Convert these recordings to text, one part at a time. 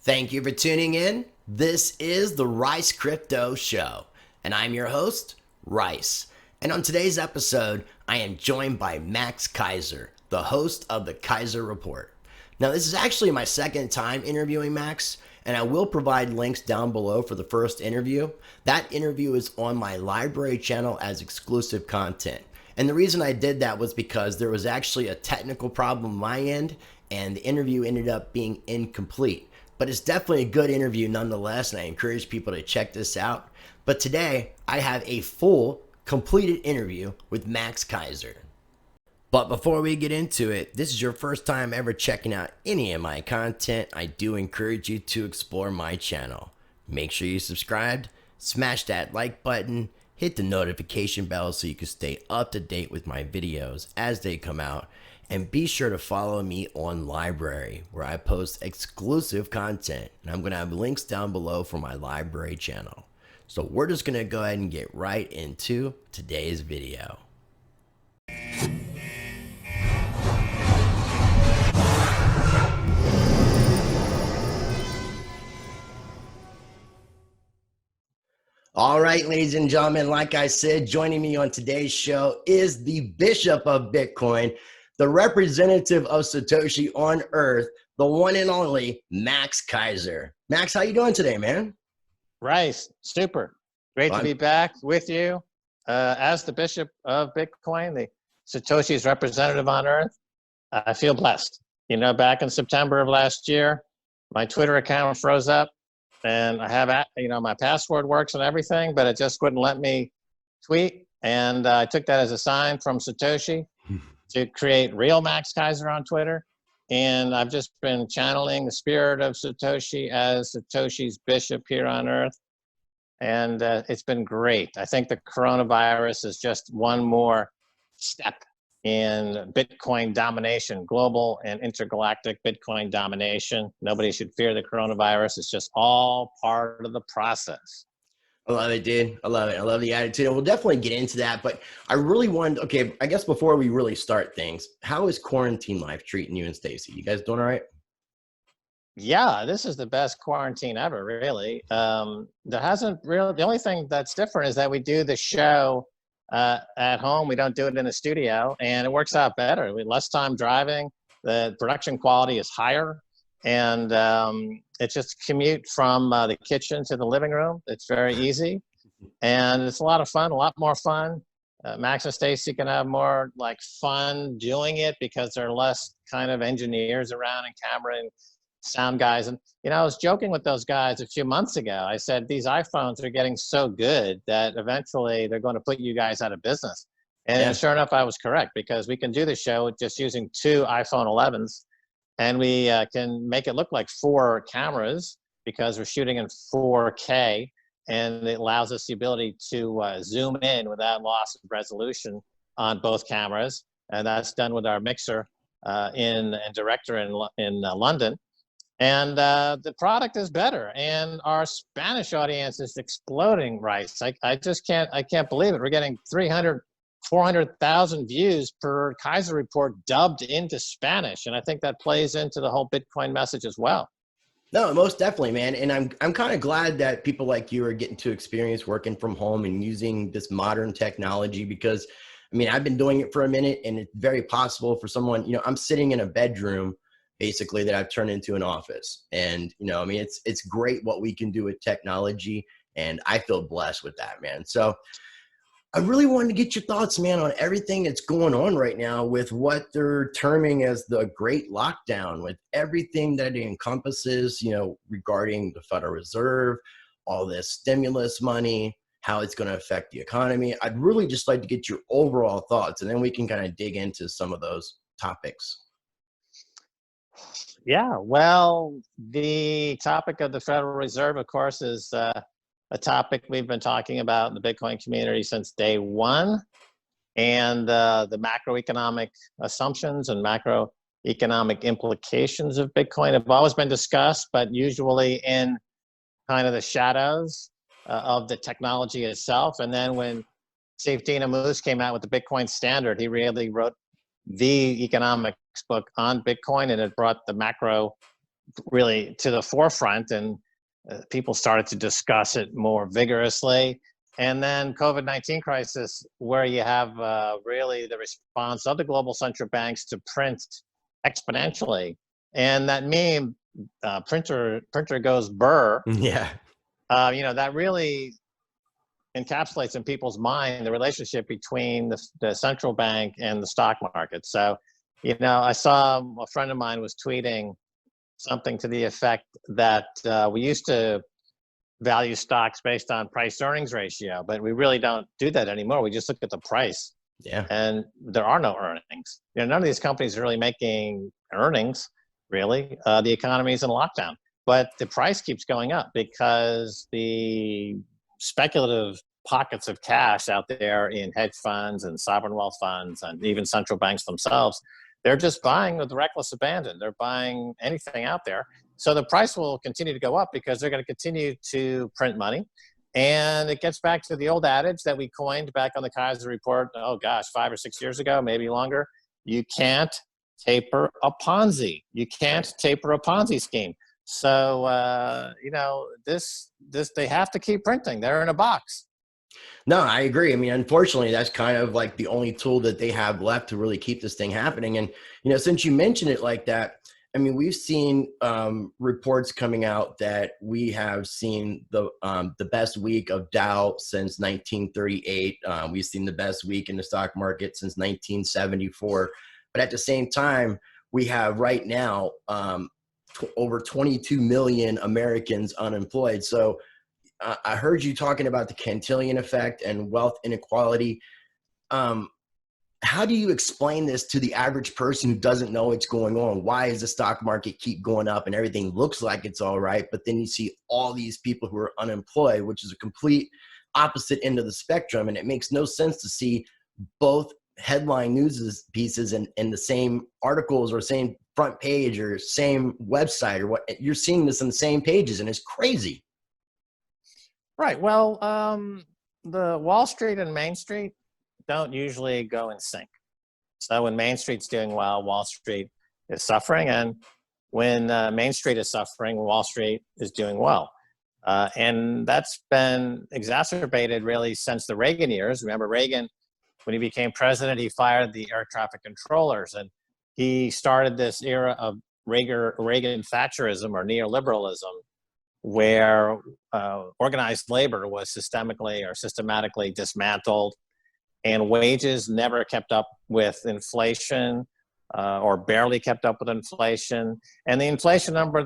Thank you for tuning in. This is the Rice Crypto Show, and I'm your host, Rice. And on today's episode, I am joined by Max Keiser, the host of the Keiser Report. Now, this is actually my second time interviewing Max, and I will provide links down below for the first interview. That interview is on my LBRY channel as exclusive content. And the reason I did that was because there was actually a technical problem on my end, and the interview ended up being incomplete. But it's definitely a good interview nonetheless, and I encourage people to check this out. But today, I have a full, completed interview with Max Keiser. But before we get into it, this is your first time ever checking out any of my content, I do encourage you to explore my channel. Make sure you subscribed, smash that like button, hit the notification bell so you can stay up to date with my videos as they come out, and be sure to follow me on LBRY, where I post exclusive content, and I'm going to have links down below for my LBRY channel. So we're just going to go ahead and get right into today's video. All right, ladies and gentlemen, like I said, joining me on today's show is the Bishop of Bitcoin, the representative of Satoshi on Earth, the one and only Max Keiser. Max, how you doing today, man? Rice, super. Great to be back with you as the Bishop of Bitcoin, the Satoshi's representative on Earth. I feel blessed. You know, back in September of last year, my Twitter account froze up. And I have, my password works and everything, but it just wouldn't let me tweet. And I took that as a sign from Satoshi to create real Max Keiser on Twitter. And I've just been channeling the spirit of Satoshi as Satoshi's bishop here on Earth. And it's been great. I think the coronavirus is just one more step in Bitcoin domination, global and intergalactic Bitcoin domination. Nobody should fear the coronavirus. It's just all part of the process. I love it, dude. I love it. I love the attitude. And we'll definitely get into that. But I really wanted, okay, I guess before we really start things, how is quarantine life treating you and Stacy? You guys doing all right? Yeah, this is the best quarantine ever, really. There hasn't really, the only thing that's different is that we do the show at home. We don't do it in a studio, and it works out better. We less time driving. The production quality is higher, and it's just commute from the kitchen to the living room. It's very easy, and it's a lot of fun, a lot more fun. Max and Stacy can have more like fun doing it because there are less kind of engineers around and camera and sound guys. And I was joking with those guys a few months ago. I said these iPhones are getting so good that eventually they're going to put you guys out of business. And sure enough, I was correct, because we can do the show just using 2 iPhone 11s, and we can make it look like 4 cameras because we're shooting in 4K, and it allows us the ability to zoom in without loss of resolution on both cameras. And that's done with our mixer in director in London. And the product is better, and our Spanish audience is exploding, Rice. I can't believe it. We're getting 400,000 views per Keiser Report dubbed into Spanish, and I think that plays into the whole Bitcoin message as well. No, most definitely, man. And I'm kind of glad that people like you are getting to experience working from home and using this modern technology, because, I mean, I've been doing it for a minute, and it's very possible for someone, I'm sitting in a bedroom basically that I've turned into an office. And, I mean, it's great what we can do with technology, and I feel blessed with that, man. So I really wanted to get your thoughts, man, on everything that's going on right now with what they're terming as the Great Lockdown, with everything that it encompasses, regarding the Federal Reserve, all this stimulus money, how it's going to affect the economy. I'd really just like to get your overall thoughts, and then we can kind of dig into some of those topics. Yeah, well, the topic of the Federal Reserve, of course, is a topic we've been talking about in the Bitcoin community since day one. And the macroeconomic assumptions and macroeconomic implications of Bitcoin have always been discussed, but usually in kind of the shadows of the technology itself. And then when Steve Moose came out with the Bitcoin Standard, he really wrote the economics book on Bitcoin, and it brought the macro really to the forefront, and people started to discuss it more vigorously. And then COVID-19 crisis, where you have really the response of the global central banks to print exponentially. And that meme, printer goes burr, Yeah. that really encapsulates in people's mind the relationship between the central bank and the stock market. So, I saw a friend of mine was tweeting something to the effect that we used to value stocks based on price earnings ratio, but we really don't do that anymore. We just look at the price, Yeah. and there are no earnings. None of these companies are really making earnings, really. The economy is in lockdown, but the price keeps going up because the speculative pockets of cash out there in hedge funds and sovereign wealth funds and even central banks themselves, they're just buying with reckless abandon. They're buying anything out there. So the price will continue to go up because they're going to continue to print money. And it gets back to the old adage that we coined back on the Keiser Report, 5 or 6 years ago, maybe longer. You can't taper a Ponzi. You can't taper a Ponzi scheme. So, this they have to keep printing. They're in a box. No, I agree. I mean, unfortunately, that's kind of like the only tool that they have left to really keep this thing happening. And, since you mentioned it like that, I mean, we've seen reports coming out that we have seen the best week of Dow since 1938. We've seen the best week in the stock market since 1974. But at the same time, we have right now over 22 million Americans unemployed. So I heard you talking about the Cantillon effect and wealth inequality. How do you explain this to the average person who doesn't know what's going on? Why does the stock market keep going up and everything looks like it's all right, but then you see all these people who are unemployed, which is a complete opposite end of the spectrum, and it makes no sense to see both headline news pieces in the same articles or same front page or same website or what. You're seeing this in the same pages, and it's crazy. Right. Well, the Wall Street and Main Street don't usually go in sync. So when Main Street's doing well, Wall Street is suffering. And when Main Street is suffering, Wall Street is doing well. And that's been exacerbated really since the Reagan years. Remember Reagan, when he became president, he fired the air traffic controllers. And he started this era of Reagan Thatcherism or neoliberalism, where organized labor was systematically dismantled, and wages never kept up with inflation or barely kept up with inflation. And the inflation number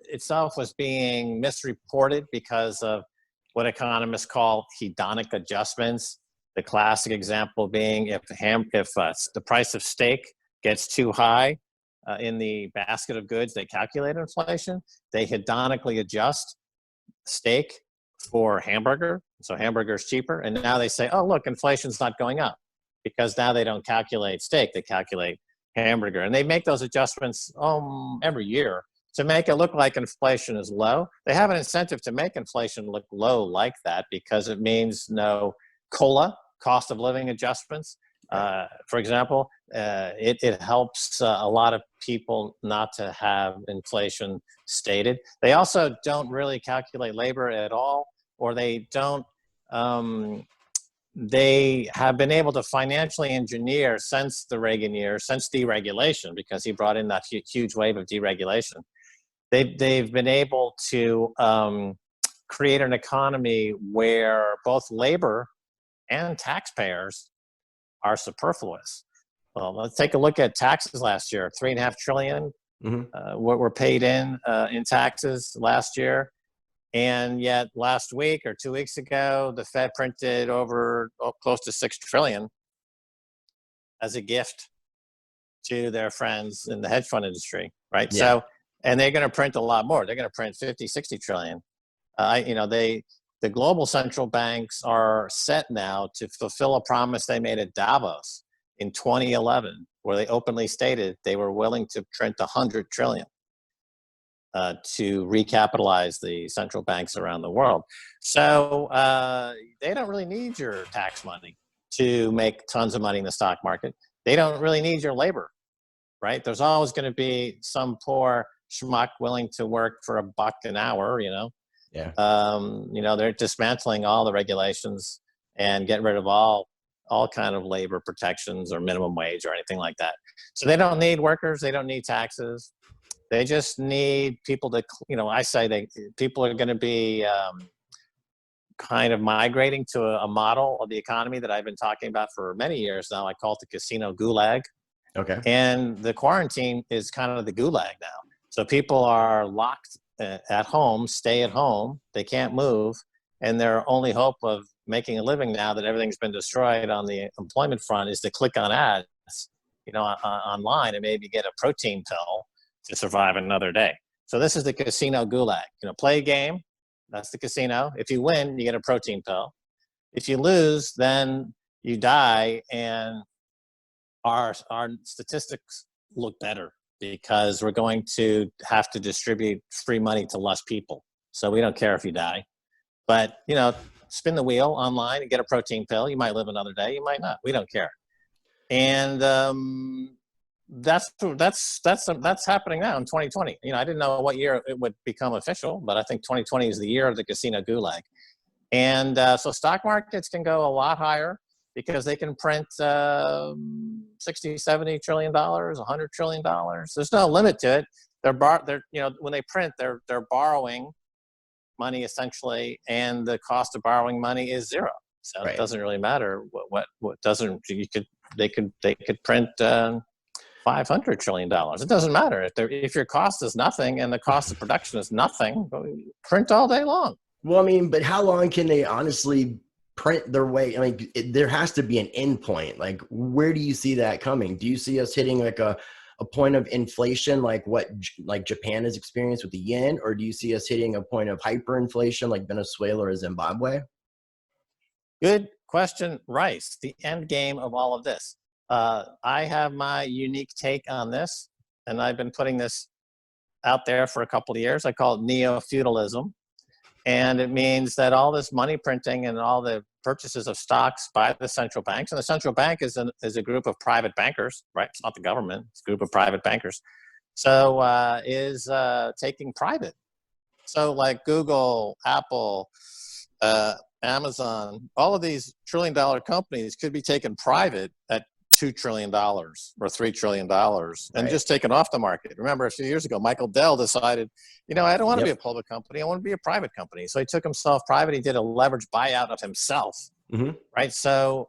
itself was being misreported because of what economists call hedonic adjustments. The classic example being if the price of steak gets too high in the basket of goods, they calculate inflation. They hedonically adjust steak for hamburger, so hamburger is cheaper, and now they say, oh look, inflation's not going up, because now they don't calculate steak, they calculate hamburger, and they make those adjustments every year to make it look like inflation is low. They have an incentive to make inflation look low like that, because it means no COLA, cost of living adjustments. For example, it helps a lot of people not to have inflation stated. They also don't really calculate labor at all, or they don't. They have been able to financially engineer since the Reagan years, since deregulation, because he brought in that huge wave of deregulation. They've been able to create an economy where both labor and taxpayers are superfluous. Well, let's take a look at taxes last year. $3.5 trillion were paid in taxes last year, and yet last week or 2 weeks ago, the Fed printed over close to $6 trillion as a gift to their friends in the hedge fund industry, right? Yeah. So, and they're going to print a lot more. They're going to print 50, 60 trillion. The global central banks are set now to fulfill a promise they made at Davos in 2011, where they openly stated they were willing to print 100 trillion to recapitalize the central banks around the world. So they don't really need your tax money to make tons of money in the stock market. They don't really need your labor, right? There's always going to be some poor schmuck willing to work for $1 an hour, Yeah. They're dismantling all the regulations and getting rid of all kind of labor protections or minimum wage or anything like that. So they don't need workers. They don't need taxes. They just need people to, I say people are going to be kind of migrating to a model of the economy that I've been talking about for many years now. I call it the casino gulag. Okay. And the quarantine is kind of the gulag now. So people are locked at home, stay at home. They can't move. And their only hope of making a living now that everything's been destroyed on the employment front is to click on ads, online and maybe get a protein pill to survive another day. So this is the casino gulag. Play a game. That's the casino. If you win, you get a protein pill. If you lose, then you die, and our statistics look better because we're going to have to distribute free money to less people. So we don't care if you die. But, spin the wheel online and get a protein pill. You might live another day. You might not. We don't care. And that's happening now in 2020. I didn't know what year it would become official, but I think 2020 is the year of the casino gulag. And so stock markets can go a lot higher because they can print 60, 70 trillion dollars, 100 trillion dollars. There's no limit to it. When they print, they're borrowing money essentially, and the cost of borrowing money is zero. So Right. It doesn't really matter what doesn't. They could print $500 trillion. It doesn't matter if your cost is nothing and the cost of production is nothing. Print all day long. Well, I mean, but how long can they honestly print their way? I mean, there has to be an end point. Like, where do you see that coming? Do you see us hitting like a point of inflation, like what Japan has experienced with the yen, or do you see us hitting a point of hyperinflation like Venezuela or Zimbabwe? Good question, Rice. The end game of all of this. I have my unique take on this, and I've been putting this out there for a couple of years. I call it neo-feudalism. And it means that all this money printing and all the purchases of stocks by the central banks, and the central bank is a group of private bankers, right? It's not the government, it's a group of private bankers. So is taking private. So like Google, Apple, Amazon, all of these trillion-dollar companies could be taken private at $2 trillion or $3 trillion and just taken off the market. Remember, a few years ago, Michael Dell decided, I don't want to be a public company. I want to be a private company. So he took himself private. He did a leveraged buyout of himself, right? So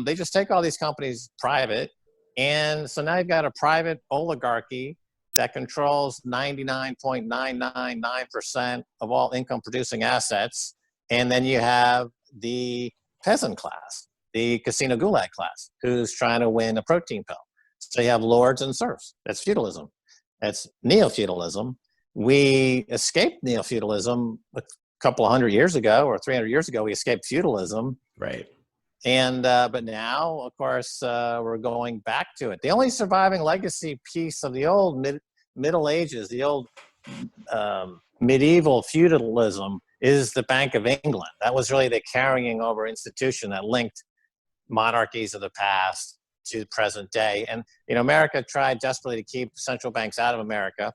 they just take all these companies private. And so now you've got a private oligarchy that controls 99.999% of all income producing assets. And then you have the peasant class, the casino gulag class, who's trying to win a protein pill. So you have lords and serfs. That's feudalism. That's neo-feudalism. We escaped neo-feudalism a couple of 100 years ago or 300 years ago. We escaped feudalism. Right. And but now, of course, we're going back to it. The only surviving legacy piece of the old Middle Ages, the old medieval feudalism, is the Bank of England. That was really the carrying over institution that linked monarchies of the past to the present day. And America tried desperately to keep central banks out of America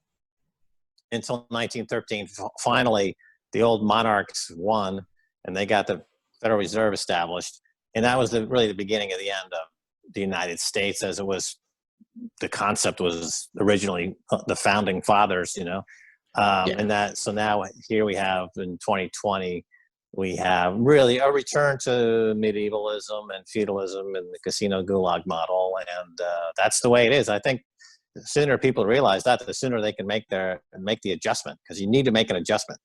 until 1913. Finally, the old monarchs won, and they got the Federal Reserve established. And that was really the beginning of the end of the United States, as it was. The concept was originally the founding fathers, and that. So now here we have in 2020. We have really a return to medievalism and feudalism and the casino gulag model, and that's the way it is. I think the sooner people realize that, the sooner they can make the adjustment, because you need to make an adjustment.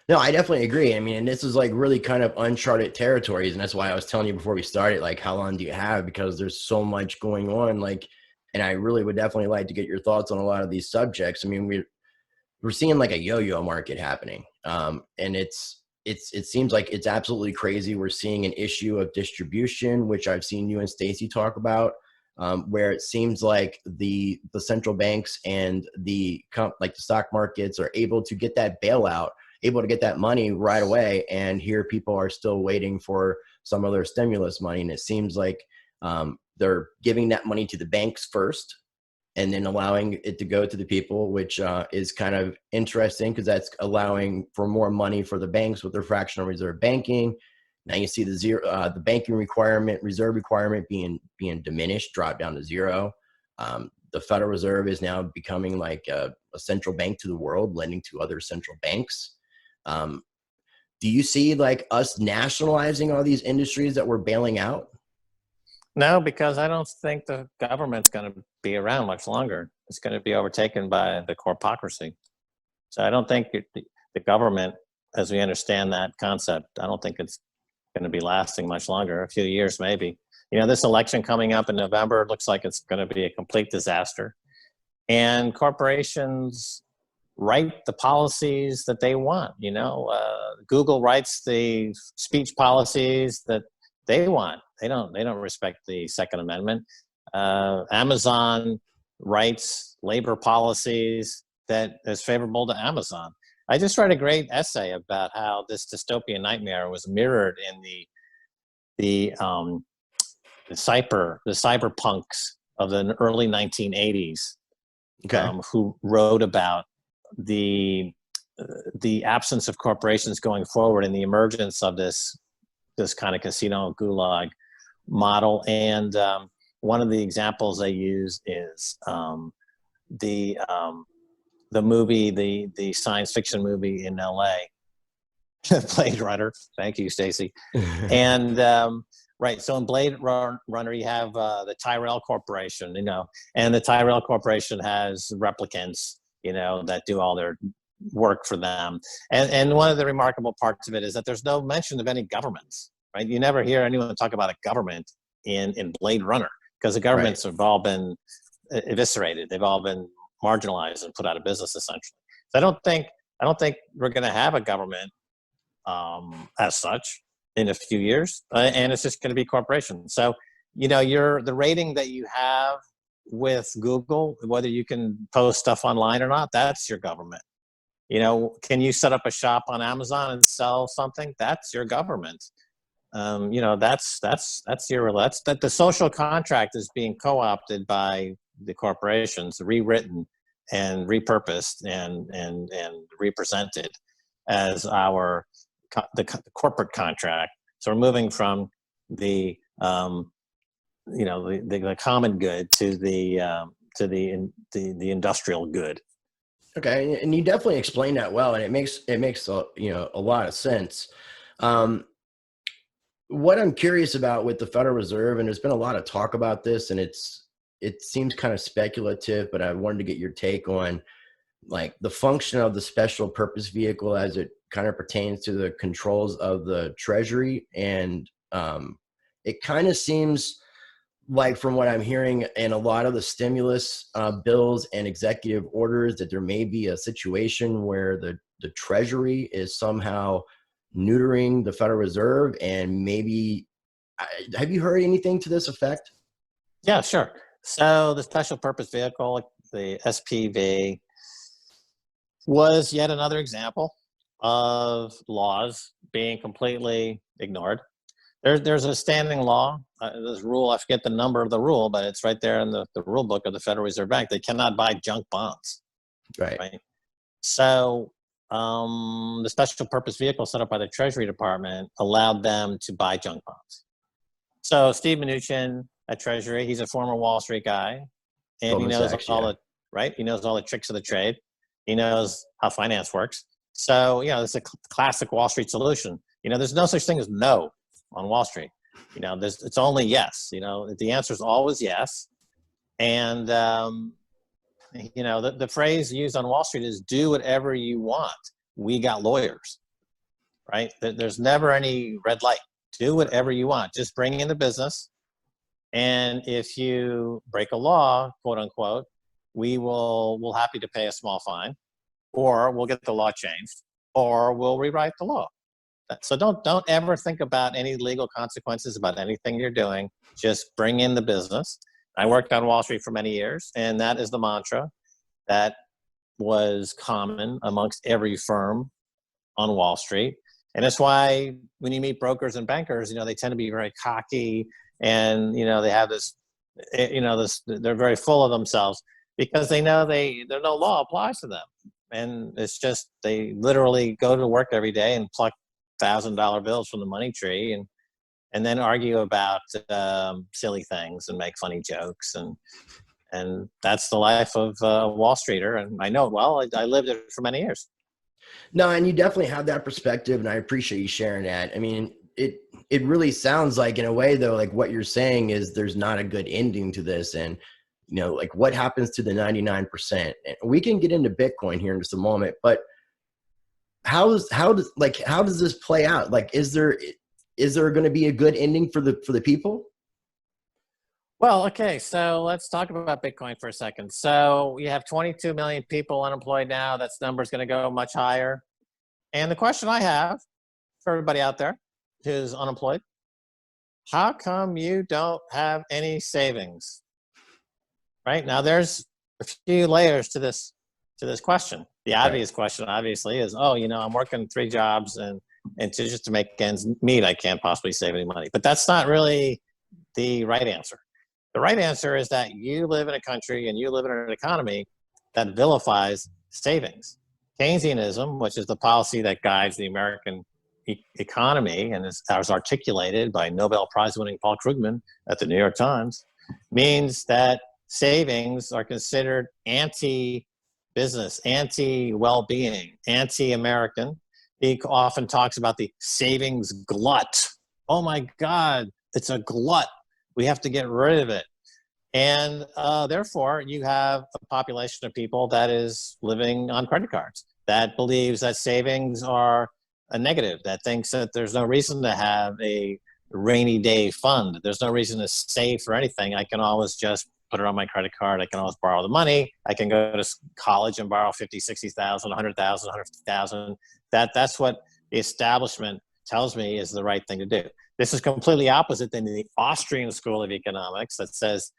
No, I definitely agree. I mean, and this is like really kind of uncharted territories, and that's why I was telling you before we started, like, how long do you have? Because there's so much going on, like, and I really would definitely like to get your thoughts on a lot of these subjects. I mean, we're seeing like a yo-yo market happening, and it seems like it's absolutely crazy. We're seeing an issue of distribution, which I've seen you and Stacy talk about, where it seems like the central banks and the stock markets are able to get that bailout, able to get that money right away. And here people are still waiting for some of their stimulus money. And it seems like they're giving that money to the banks first, and then allowing it to go to the people, which is kind of interesting because that's allowing for more money for the banks with their fractional reserve banking. Now you see the banking requirement, reserve requirement being diminished, dropped down to zero. The Federal Reserve is now becoming like a central bank to the world, lending to other central banks. Do you see like us nationalizing all these industries that we're bailing out? No, because I don't think the government's going to be around much longer. It's going to be overtaken by the corpocracy. So I don't think the government, as we understand that concept, I don't think it's going to be lasting much longer. A few years, maybe. This election coming up in November looks like it's going to be a complete disaster. And corporations write the policies that they want. Google writes the speech policies that they want. They don't respect the Second Amendment. Amazon writes labor policies that is favorable to Amazon. I just read a great essay about how this dystopian nightmare was mirrored in the cyberpunks of the early 1980s, who wrote about the absence of corporations going forward and the emergence of this kind of casino gulag model. And one of the examples they use is the movie, the science fiction movie in LA, Blade Runner. Thank you, Stacy. And right, so in Blade Runner, you have the Tyrell Corporation, and the Tyrell Corporation has replicants, that do all their work for them. And one of the remarkable parts of it is that there's no mention of any governments, right? You never hear anyone talk about a government in Blade Runner, because the governments have all been eviscerated. They've all been marginalized and put out of business, essentially. So I don't think we're going to have a government as such in a few years, and it's just going to be corporations. So, the rating that you have with Google, whether you can post stuff online or not, that's your government. Can you set up a shop on Amazon and sell something? That's your government. The social contract is being co-opted by the corporations, rewritten and repurposed and represented as the corporate contract. So we're moving from the common good to the industrial good. Okay, and you definitely explained that well, and it makes a lot of sense. What I'm curious about with the Federal Reserve, and there's been a lot of talk about this, and it seems kind of speculative, but I wanted to get your take on like the function of the special purpose vehicle as it kind of pertains to the controls of the Treasury. And it kind of seems like, from what I'm hearing in a lot of the stimulus bills and executive orders, that there may be a situation where the Treasury is somehow neutering the Federal Reserve. And maybe, have you heard anything to this effect? Yeah, sure. So the special purpose vehicle, the SPV, was yet another example of laws being completely ignored. There's a standing law, this rule, I forget the number of the rule, but it's right there in the rule book of the Federal Reserve Bank. They cannot buy junk bonds. Right? So the special purpose vehicle set up by the Treasury Department allowed them to buy junk bonds. So Steve Mnuchin at Treasury, he's a former Wall Street guy, and he knows he knows all the tricks of the trade. He knows how finance works. So, it's a classic Wall Street solution. There's no such thing as no on Wall Street. It's only yes. The answer is always yes. And, the phrase used on Wall Street is do whatever you want. We got lawyers, right? There's never any red light. Do whatever you want. Just bring in the business. And if you break a law, quote unquote, we'll happy to pay a small fine, or we'll get the law changed, or we'll rewrite the law. So don't ever think about any legal consequences about anything you're doing. Just bring in the business. I worked on Wall Street for many years, and that is the mantra that was common amongst every firm on Wall Street. And that's why when you meet brokers and bankers, they tend to be very cocky, and they have this, they're very full of themselves. because they know there's no law applies to them. And it's just, they literally go to work every day and pluck $1,000 bills from the money tree and then argue about silly things and make funny jokes. And that's the life of a Wall Streeter. And I know it well. I lived it for many years. No, and you definitely have that perspective, and I appreciate you sharing that. I mean, it really sounds like, in a way, though, like what you're saying is there's not a good ending to this, and like what happens to the 99%. And we can get into Bitcoin here in just a moment, but how does this play out? Like, is there going to be a good ending for the people? Well, okay, so let's talk about Bitcoin for a second. So you have 22 million people unemployed now. That number is going to go much higher. And the question I have for everybody out there who's unemployed, how come you don't have any savings? Right now, there's a few layers to this question. The obvious question, obviously, is, oh, I'm working 3 jobs and just to make ends meet, I can't possibly save any money. But that's not really the right answer. The right answer is that you live in a country and you live in an economy that vilifies savings. Keynesianism, which is the policy that guides the American economy and is articulated by Nobel Prize-winning Paul Krugman at the New York Times, means that savings are considered anti-business, anti-well-being, anti-American. He often talks about the savings glut. Oh my God, it's a glut. We have to get rid of it. And therefore, you have a population of people that is living on credit cards, that believes that savings are a negative, that thinks that there's no reason to have a rainy day fund. There's no reason to save for anything. I can always just put it on my credit card. I can always borrow the money. I can go to college and borrow 50, 60,000, 100,000, 150,000. That's what the establishment tells me is the right thing to do. This is completely opposite than the Austrian School of Economics that says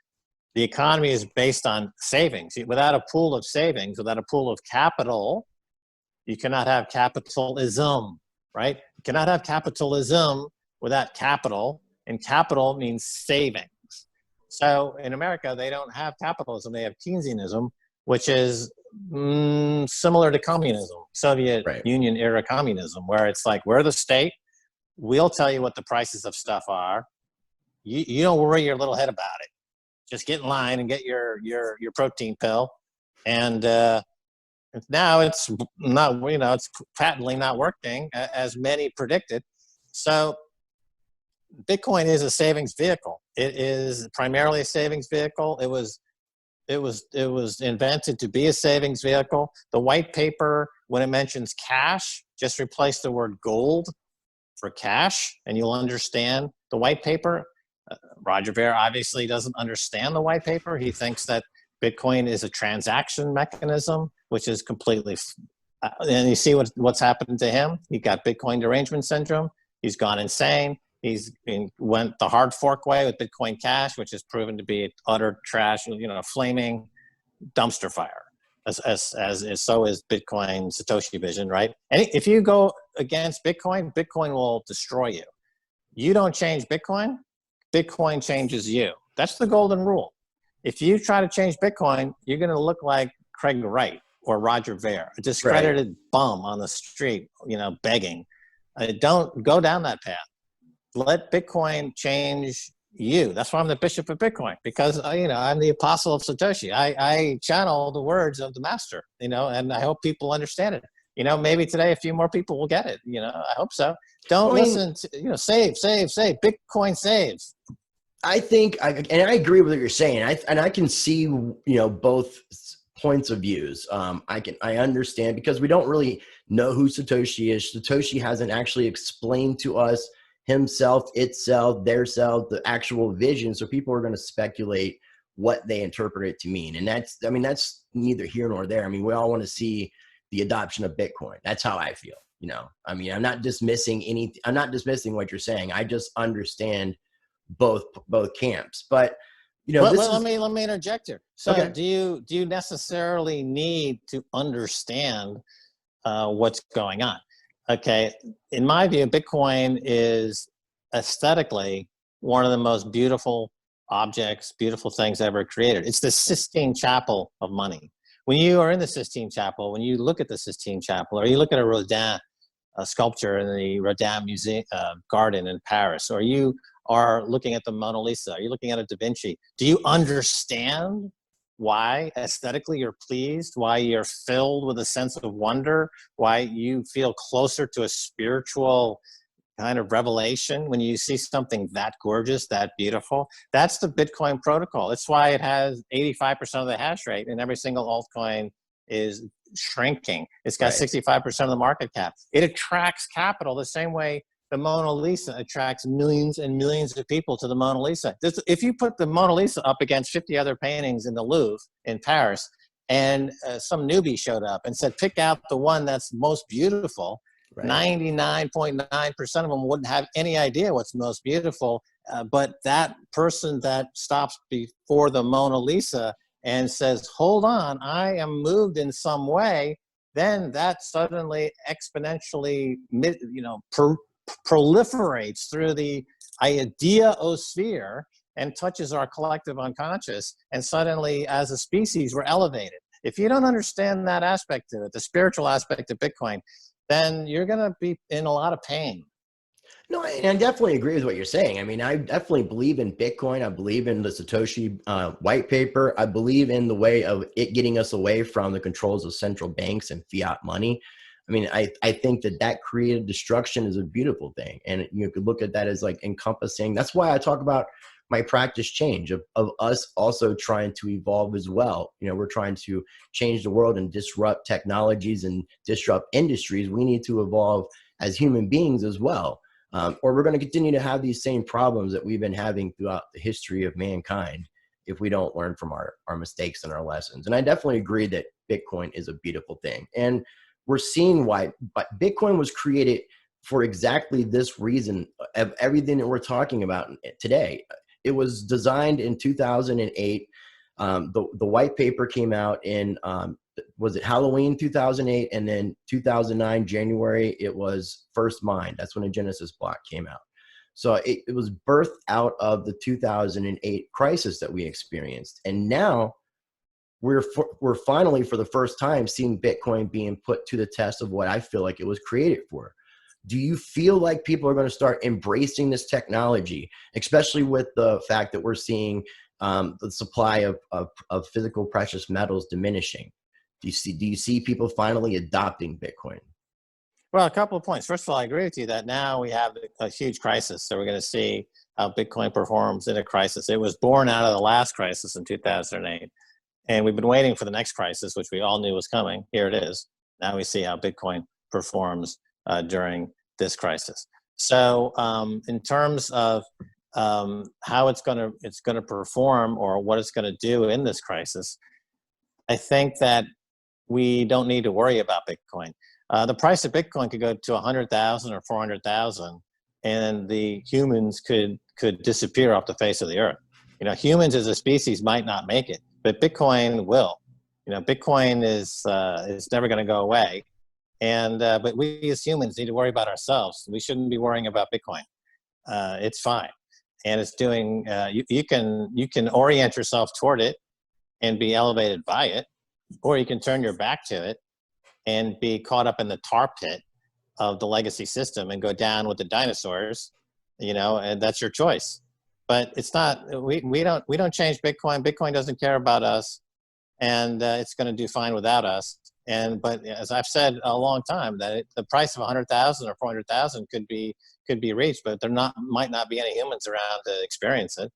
the economy is based on savings. Without a pool of savings, without a pool of capital, you cannot have capitalism, right? You cannot have capitalism without capital, and capital means savings. So in America, they don't have capitalism. They have Keynesianism, which is similar to communism, Soviet Union era communism, where it's like, we're the state. We'll tell you what the prices of stuff are. You don't worry your little head about it. Just get in line and get your protein pill. And now it's not, it's patently not working as many predicted. So Bitcoin is a savings vehicle. It is primarily a savings vehicle. It was invented to be a savings vehicle. The white paper, when it mentions cash, just replace the word gold for cash, and you'll understand the white paper. Roger Ver obviously doesn't understand the white paper. He thinks that Bitcoin is a transaction mechanism, which is completely, and you see what's happened to him. He got Bitcoin derangement syndrome. He's gone insane. Went the hard fork way with Bitcoin Cash, which is proven to be utter trash, flaming dumpster fire. So is Bitcoin Satoshi Vision, right? And if you go against Bitcoin, Bitcoin will destroy you. You don't change Bitcoin, Bitcoin changes you. That's the golden rule. If you try to change Bitcoin, you're going to look like Craig Wright or Roger Ver, a discredited bum on the street, begging. Don't go down that path. Let Bitcoin change you. That's why I'm the bishop of Bitcoin, because I'm the apostle of Satoshi. I channel the words of the master, and I hope people understand it. Maybe today a few more people will get it. I hope so. Don't listen to, save. Bitcoin saves. I think, and I agree with what you're saying. I can see, both points of views. I understand, because we don't really know who Satoshi is. Satoshi hasn't actually explained to us himself, itself, their self, the actual vision. So people are going to speculate what they interpret it to mean. And that's neither here nor there. We all want to see the adoption of Bitcoin. That's how I feel. I'm not dismissing what you're saying. I just understand both camps. But let me interject here. So do you necessarily need to understand what's going on? Okay, in my view, Bitcoin is aesthetically one of the most beautiful objects, beautiful things ever created. It's the Sistine Chapel of money. When you are in the Sistine Chapel, when you look at the Sistine Chapel, or you look at a Rodin sculpture in the Rodin Museum Garden in Paris, or you are looking at the Mona Lisa, are you looking at a Da Vinci, do you understand why aesthetically you're pleased, why you're filled with a sense of wonder, why you feel closer to a spiritual kind of revelation when you see something that gorgeous, that beautiful? That's the Bitcoin protocol. That's why it has 85% of the hash rate, and every single altcoin is shrinking. It's got 65% of the market cap. It attracts capital the same way the Mona Lisa attracts millions and millions of people to the Mona Lisa. If you put the Mona Lisa up against 50 other paintings in the Louvre in Paris, and some newbie showed up and said, pick out the one that's most beautiful, 99.9% of them wouldn't have any idea what's most beautiful. But that person that stops before the Mona Lisa and says, hold on, I am moved in some way, then that suddenly exponentially, proliferates through the ideosphere and touches our collective unconscious. And suddenly, as a species, we're elevated. If you don't understand that aspect of it, the spiritual aspect of Bitcoin, then you're going to be in a lot of pain. No, I definitely agree with what you're saying. I mean, I definitely believe in Bitcoin. I believe in the Satoshi white paper. I believe in the way of it getting us away from the controls of central banks and fiat money. I mean, I think that creative destruction is a beautiful thing. And you could look at that as like encompassing. That's why I talk about my practice change of us also trying to evolve as well. You know, we're trying to change the world and disrupt technologies and disrupt industries. We need to evolve as human beings as well. Or we're going to continue to have these same problems that we've been having throughout the history of mankind if we don't learn from our mistakes and our lessons. And I definitely agree that Bitcoin is a beautiful thing. And we're seeing why, but Bitcoin was created for exactly this reason of everything that we're talking about today. It was designed in 2008. The white paper came out in, was it Halloween 2008? And then 2009, January, it was first mined. That's when a Genesis block came out. So it was birthed out of the 2008 crisis that we experienced. And now we're finally, for the first time, seeing Bitcoin being put to the test of what I feel like it was created for. Do you feel like people are going to start embracing this technology, especially with the fact that we're seeing the supply of physical precious metals diminishing? Do you see people finally adopting Bitcoin? Well, a couple of points. First of all, I agree with you that now we have a huge crisis. So we're going to see how Bitcoin performs in a crisis. It was born out of the last crisis in 2008. And we've been waiting for the next crisis, which we all knew was coming. Here it is. Now we see how Bitcoin performs during this crisis. So in terms of how it's going to perform or what it's going to do in this crisis, I think that we don't need to worry about Bitcoin. The price of Bitcoin could go to 100,000 or 400,000, and the humans could disappear off the face of the earth. You know, humans as a species might not make it, but Bitcoin will. You know, Bitcoin is never going to go away, and but we as humans need to worry about ourselves. We shouldn't be worrying about Bitcoin. It's fine, and it's doing. You can orient yourself toward it and be elevated by it, or you can turn your back to it and be caught up in the tar pit of the legacy system and go down with the dinosaurs. You know, and that's your choice. But it's not. We don't change Bitcoin. Bitcoin doesn't care about us, and it's going to do fine without us. But as I've said a long time, that the price of 100,000 or 400,000 could be reached, but might not be any humans around to experience it.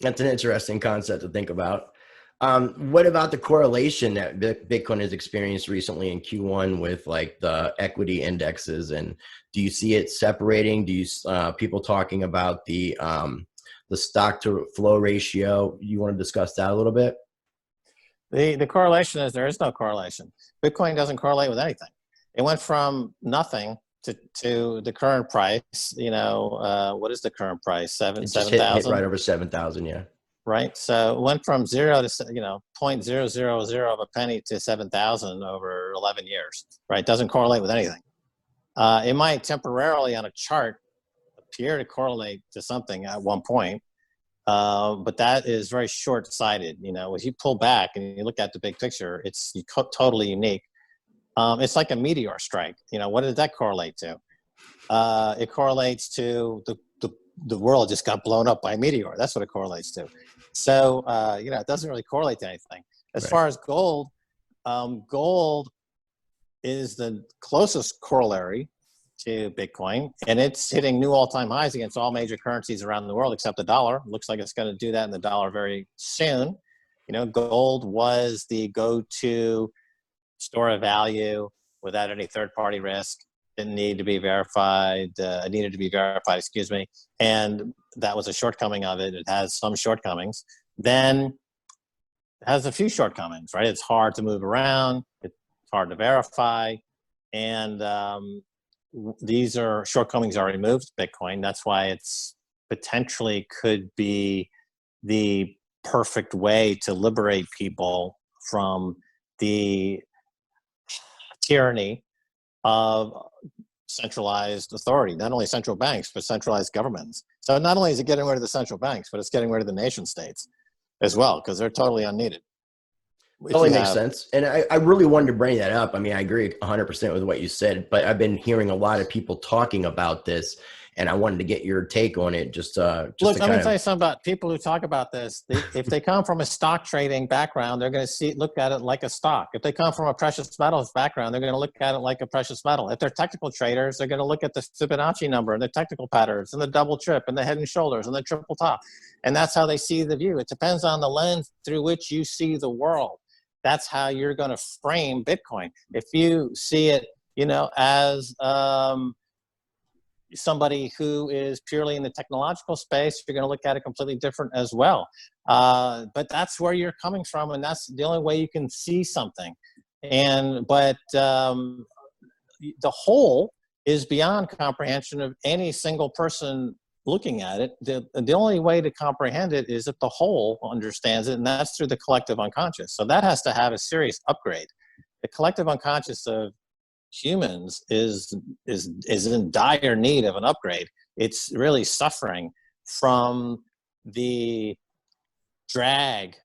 That's an interesting concept to think about. What about the correlation that Bitcoin has experienced recently in Q1 with like the equity indexes? And do you see it separating? Do you people talking about the stock to flow ratio? You want to discuss that a little bit? The correlation is there is no correlation. Bitcoin doesn't correlate with anything. It went from nothing to the current price. You know, what is the current price? 7,000? Hit right over 7,000, yeah. Right. So it went from 0 to 0.000 of a penny to 7,000 over 11 years. Right. Doesn't correlate with anything. It might temporarily on a chart appear to correlate to something at one point, But that is very short-sighted. You know, if you pull back and you look at the big picture, it's totally unique. It's like a meteor strike. You know, what did that correlate to? It correlates to the world just got blown up by a meteor. That's what it correlates to. So, you know, it doesn't really correlate to anything. As Right. far as gold, gold is the closest corollary to Bitcoin, and it's hitting new all-time highs against all major currencies around the world except the dollar. Looks like it's going to do that in the dollar very soon. You know, gold was the go-to store of value without any third-party risk. Didn't need to be verified. It needed to be verified, excuse me. And that was a shortcoming of it. It has some shortcomings. Then it has a few shortcomings, right? It's hard to move around. It's hard to verify. And these are shortcomings are removed, Bitcoin. That's why it's potentially could be the perfect way to liberate people from the tyranny of centralized authority, not only central banks, but centralized governments. So not only is it getting rid of the central banks, but it's getting rid of the nation states as well, because they're totally unneeded. Totally makes sense. And I really wanted to bring that up. I mean, I agree 100% with what you said, but I've been hearing a lot of people talking about this, and I wanted to get your take on it. Look, let me tell you something about people who talk about this. If they come from a stock trading background, they're going to look at it like a stock. If they come from a precious metals background, they're going to look at it like a precious metal. If they're technical traders, they're going to look at the Fibonacci number and the technical patterns and the double trip and the head and shoulders and the triple top. And that's how they see the view. It depends on the lens through which you see the world. That's how you're going to frame Bitcoin. If you see it, you know, as somebody who is purely in the technological space, you're going to look at it completely different as well. But that's where you're coming from, and that's the only way you can see something. But the whole is beyond comprehension of any single person looking at it. The only way to comprehend it is if the whole understands it, and that's through the collective unconscious. So that has to have a serious upgrade. The collective unconscious of humans is in dire need of an upgrade. It's really suffering from the drag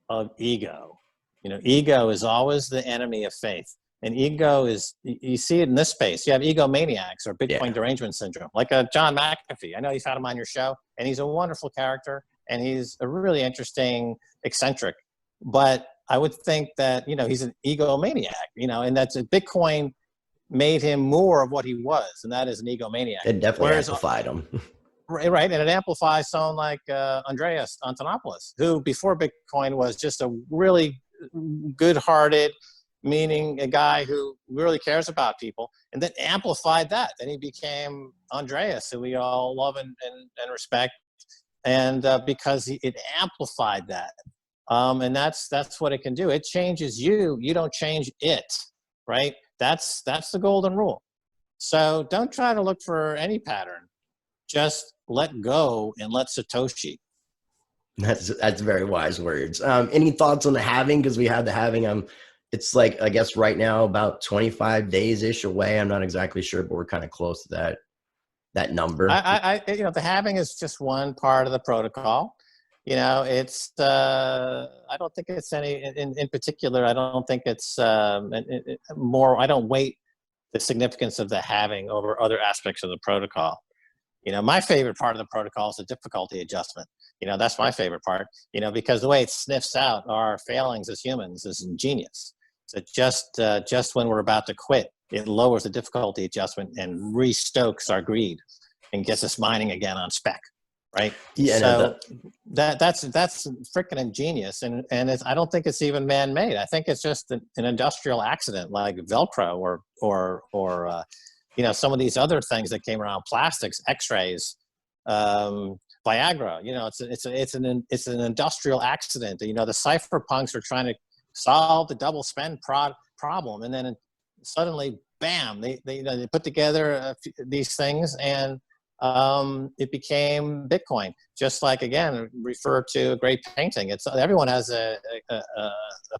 of ego. You know, ego is always the enemy of faith. And ego is, you see it in this space. You have egomaniacs or Bitcoin derangement syndrome, like a John McAfee. I know you've had him on your show, and he's a wonderful character, and he's a really interesting eccentric. But I would think that, you know, he's an egomaniac, you know, and that's a Bitcoin made him more of what he was, and that is an egomaniac. It definitely amplified him. Right, and it amplifies someone like Andreas Antonopoulos, who before Bitcoin was just a really good-hearted, meaning a guy who really cares about people, and then amplified that. Then he became Andreas, who we all love and respect, and because it amplified that. And that's what it can do. It changes you. You don't change it, right? That's the golden rule. So don't try to look for any pattern. Just let go and let Satoshi. That's very wise words. Any thoughts on the halving? Because we had the halving. It's like, I guess right now about 25 days-ish away. I'm not exactly sure, but we're kind of close to that number. You know, the halving is just one part of the protocol. You know, it's I don't think it's any in particular. I don't think it's more. I don't weight the significance of the halving over other aspects of the protocol. You know, my favorite part of the protocol is the difficulty adjustment. You know, that's my favorite part. You know, because the way it sniffs out our failings as humans is ingenious. So just when we're about to quit, it lowers the difficulty adjustment and restokes our greed and gets us mining again on spec. Right. Yeah. So that's freaking ingenious, and I don't think it's even man-made. I think it's just an industrial accident, like Velcro or you know, some of these other things that came around, plastics, X-rays, Viagra. You know, it's an industrial accident. You know, the cypherpunks are trying to solve the double spend problem, and then suddenly, bam! They put together these things and. It became Bitcoin. Just like, again, refer to a great painting. It's everyone has a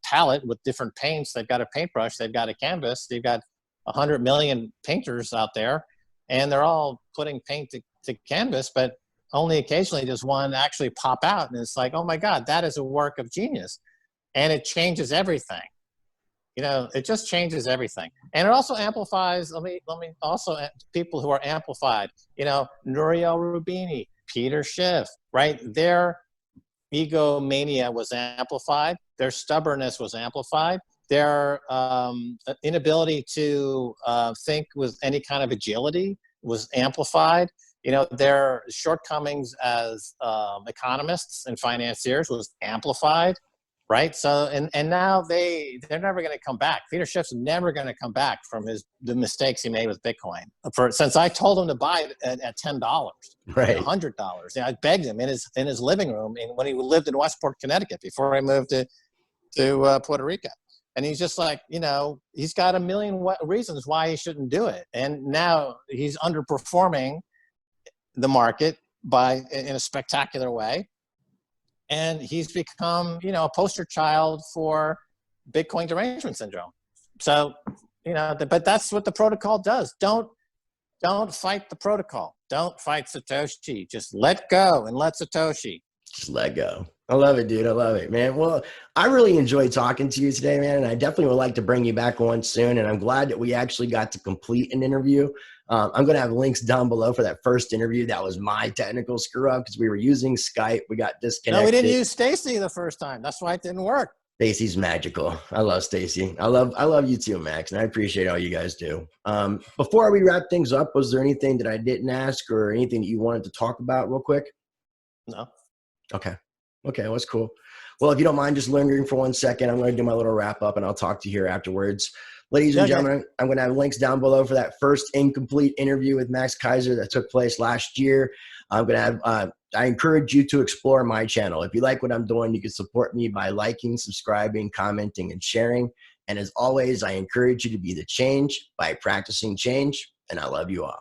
palette with different paints. They've got a paintbrush. They've got a canvas. They've got 100 million painters out there, and they're all putting paint to canvas. But only occasionally does one actually pop out, and it's like, oh my God, that is a work of genius, and it changes everything. It just changes everything, and it also amplifies. Let me also people who are amplified. Nouriel Rubini, Peter Schiff, right? Their egomania was amplified. Their stubbornness was amplified. Their inability to think with any kind of agility was amplified. Their shortcomings as economists and financiers was amplified, right? So, and now they're never going to come back. Peter Schiff's never going to come back from the mistakes he made with Bitcoin. Since I told him to buy it at $10, Right. $100, I begged him in his living room when he lived in Westport, Connecticut, before I moved to Puerto Rico. And he's just like, he's got a million reasons why he shouldn't do it. And now he's underperforming the market in a spectacular way. And he's become, a poster child for Bitcoin derangement syndrome. So, but that's what the protocol does. Don't fight the protocol. Don't fight Satoshi. Just let go and let Satoshi. Just let go. I love it, dude. I love it, man. Well, I really enjoyed talking to you today, man. And I definitely would like to bring you back on soon. And I'm glad that we actually got to complete an interview. I'm going to have links down below for that first interview. That was my technical screw up because we were using Skype. We got disconnected. No, we didn't use Stacy the first time. That's why it didn't work. Stacy's magical. I love Stacy. I love you too, Max. And I appreciate all you guys do. Before we wrap things up, was there anything that I didn't ask or anything that you wanted to talk about real quick? No. Okay. Okay, well, that's cool. Well, if you don't mind just lingering for 1 second, I'm going to do my little wrap up and I'll talk to you here afterwards. Ladies and gentlemen, I'm going to have links down below for that first incomplete interview with Max Keiser that took place last year. I'm going to have, I encourage you to explore my channel. If you like what I'm doing, you can support me by liking, subscribing, commenting, and sharing. And as always, I encourage you to be the change by practicing change. And I love you all.